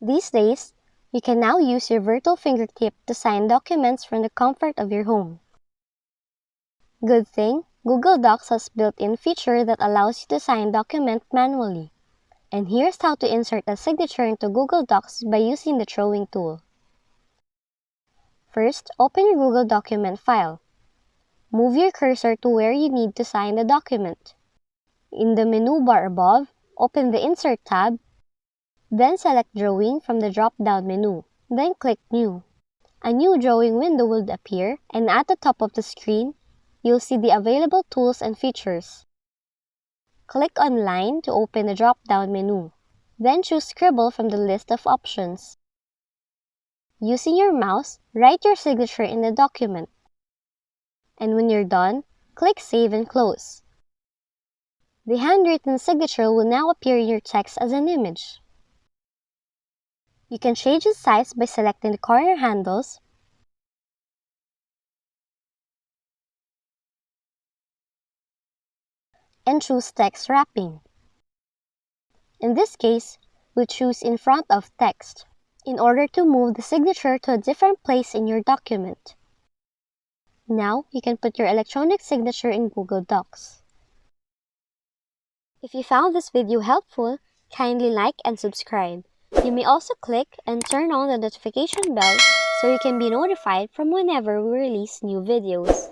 These days, you can now use your virtual fingertip to sign documents from the comfort of your home. Good thing, Google Docs has built-in feature that allows you to sign documents manually. And here's how to insert a signature into Google Docs by using the drawing tool. First, open your Google document file. Move your cursor to where you need to sign the document. In the menu bar above, open the Insert tab, then select Drawing from the drop-down menu. Then click New. A new drawing window will appear, and at the top of the screen, you'll see the available tools and features. Click on Line to open the drop-down menu. Then choose Scribble from the list of options. Using your mouse, write your signature in the document. And when you're done, click Save and Close. The handwritten signature will now appear in your text as an image. You can change its size by selecting the corner handles, and choose Text Wrapping. In this case, we choose In Front of Text in order to move the signature to a different place in your document. Now, you can put your electronic signature in Google Docs. If you found this video helpful, kindly like and subscribe. You may also click and turn on the notification bell so you can be notified from whenever we release new videos.